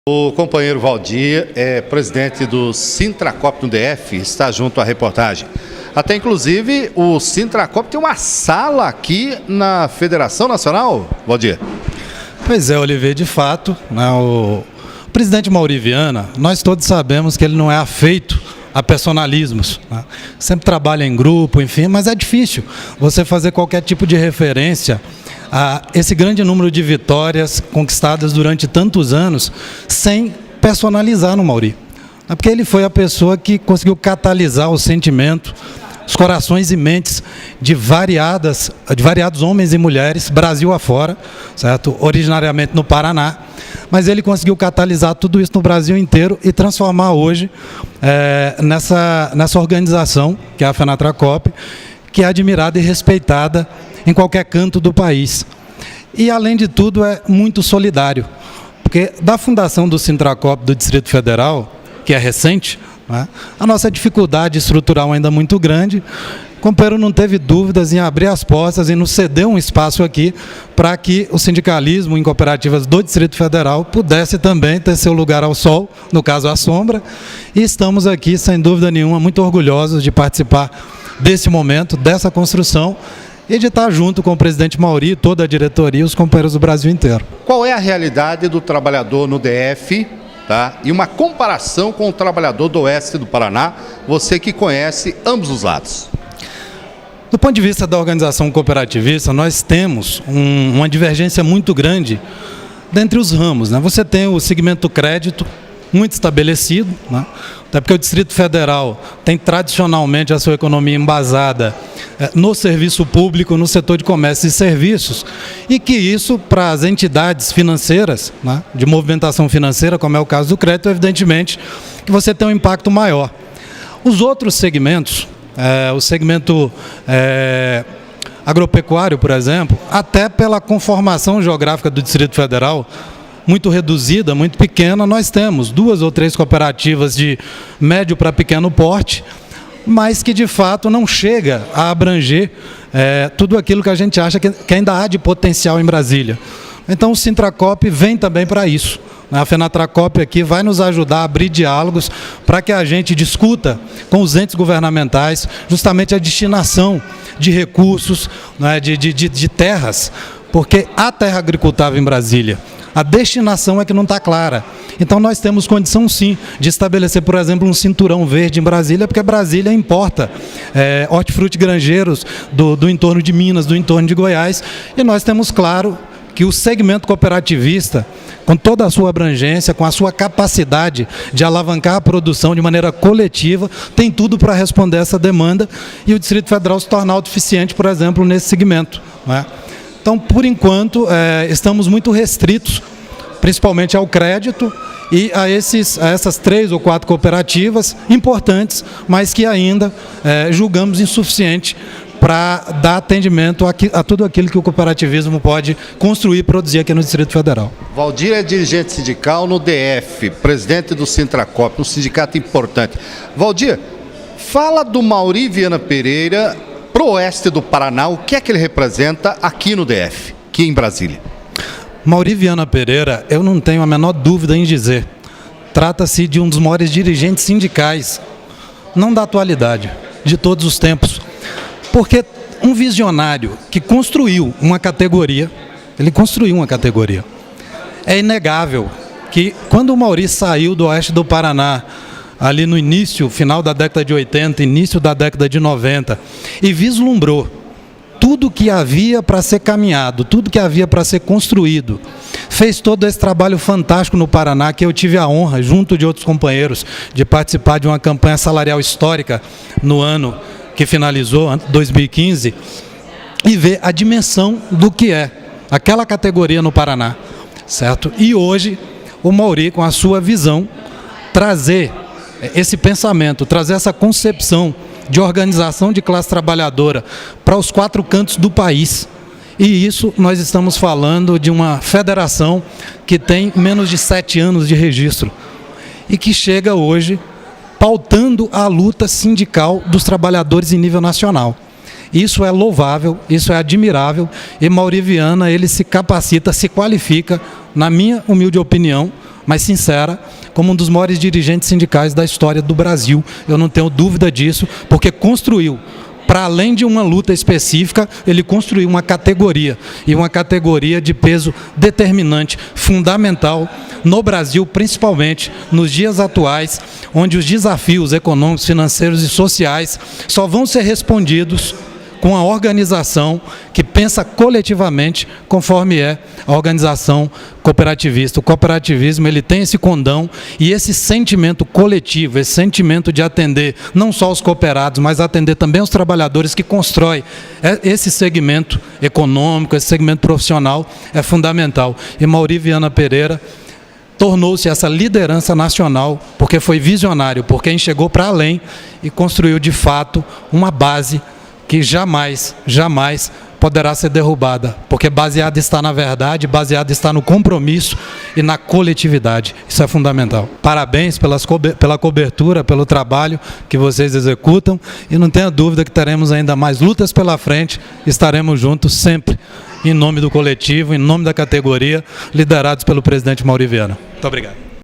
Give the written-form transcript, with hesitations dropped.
O companheiro Valdir é presidente do Sintracop no DF, está junto à reportagem. Até inclusive o Sintracop tem uma sala aqui na Federação Nacional, Valdir. Pois é, Oliveira, de fato, né, o presidente Maurí Viana, nós todos sabemos que ele não é afeito a personalismos, né? Sempre trabalha em grupo, enfim, mas é difícil você fazer qualquer tipo de referência a esse grande número de vitórias conquistadas durante tantos anos sem personalizar no Maurí. Porque ele foi a pessoa que conseguiu catalisar o sentimento, os corações e mentes de variados homens e mulheres, Brasil afora, certo? Originariamente no Paraná, mas ele conseguiu catalisar tudo isso no Brasil inteiro e transformar hoje nessa organização, que é a FENATRACOP, que é admirada e respeitada em qualquer canto do país. E, além de tudo, é muito solidário, porque da fundação do Sintracop do Distrito Federal, que é recente, né, a nossa dificuldade estrutural ainda é muito grande, o companheiro não teve dúvidas em abrir as portas e nos ceder um espaço aqui para que o sindicalismo em cooperativas do Distrito Federal pudesse também ter seu lugar ao sol, no caso à sombra, e estamos aqui, sem dúvida nenhuma, muito orgulhosos de participar desse momento, dessa construção, e de estar junto com o presidente Maurí, toda a diretoria e os companheiros do Brasil inteiro. Qual é a realidade do trabalhador no DF, tá? E uma comparação com o trabalhador do oeste do Paraná, você que conhece ambos os lados? Do ponto de vista da organização cooperativista, nós temos uma divergência muito grande dentre os ramos, né? Você tem o segmento crédito, muito estabelecido, né? Até porque o Distrito Federal tem tradicionalmente a sua economia embasada no serviço público, no setor de comércio e serviços, e que isso, para as entidades financeiras, né, de movimentação financeira, como é o caso do crédito, evidentemente que você tem um impacto maior. Os outros segmentos, o segmento agropecuário, por exemplo, até pela conformação geográfica do Distrito Federal, muito reduzida, muito pequena, nós temos 2 ou 3 cooperativas de médio para pequeno porte, mas que de fato não chega a abranger tudo aquilo que a gente acha que ainda há de potencial em Brasília. Então o Sintracop vem também para isso. A FENATRACOP aqui vai nos ajudar a abrir diálogos para que a gente discuta com os entes governamentais justamente a destinação de recursos, né, de terras, porque há terra agricultável em Brasília. A destinação é que não está clara. Então nós temos condição sim de estabelecer, por exemplo, um cinturão verde em Brasília, porque Brasília importa hortifruti granjeiros do entorno de Minas, do entorno de Goiás, e nós temos claro que o segmento cooperativista, com toda a sua abrangência, com a sua capacidade de alavancar a produção de maneira coletiva, tem tudo para responder essa demanda e o Distrito Federal se tornar autossuficiente, por exemplo, nesse segmento, não é? Então, por enquanto, estamos muito restritos, principalmente ao crédito e a essas 3 ou 4 cooperativas importantes, mas que ainda julgamos insuficiente para dar atendimento a tudo aquilo que o cooperativismo pode construir e produzir aqui no Distrito Federal. Valdir é dirigente sindical no DF, presidente do Sintracop, um sindicato importante. Valdir, fala do Maurí Viana Pereira para o oeste do Paraná, o que é que ele representa aqui no DF, aqui em Brasília? Maurí Viana Pereira, eu não tenho a menor dúvida em dizer, trata-se de um dos maiores dirigentes sindicais, não da atualidade, de todos os tempos, porque um visionário que construiu uma categoria, é inegável que quando o Maurí saiu do oeste do Paraná, ali no início, final da década de 80, início da década de 90, e vislumbrou tudo que havia para ser caminhado, tudo que havia para ser construído, fez todo esse trabalho fantástico no Paraná, que eu tive a honra, junto de outros companheiros, de participar de uma campanha salarial histórica no ano que finalizou, 2015, e ver a dimensão do que é aquela categoria no Paraná, certo? E hoje, o Maurí, com a sua visão, trazer esse pensamento, trazer essa concepção de organização de classe trabalhadora para os 4 cantos do país. E isso nós estamos falando de uma federação que tem menos de 7 anos de registro e que chega hoje pautando a luta sindical dos trabalhadores em nível nacional. Isso é louvável, isso é admirável, e Maurí Viana, ele se capacita, se qualifica, na minha humilde opinião, mas sincera, como um dos maiores dirigentes sindicais da história do Brasil. Eu não tenho dúvida disso, porque construiu, para além de uma luta específica, ele construiu uma categoria, e uma categoria de peso determinante, fundamental, no Brasil, principalmente nos dias atuais, onde os desafios econômicos, financeiros e sociais só vão ser respondidos com a organização que pensa coletivamente, conforme é a organização cooperativista. O cooperativismo, ele tem esse condão e esse sentimento coletivo, esse sentimento de atender não só os cooperados, mas atender também os trabalhadores que constroem esse segmento econômico, esse segmento profissional, é fundamental. E Mauri Viana Pereira tornou-se essa liderança nacional, porque foi visionário, porque enxergou para além e construiu de fato uma base que jamais poderá ser derrubada, porque baseada está na verdade, baseada está no compromisso e na coletividade. Isso é fundamental. Parabéns pela cobertura, pelo trabalho que vocês executam, e não tenha dúvida que teremos ainda mais lutas pela frente, estaremos juntos sempre, em nome do coletivo, em nome da categoria, liderados pelo presidente Mauri Viana. Muito obrigado.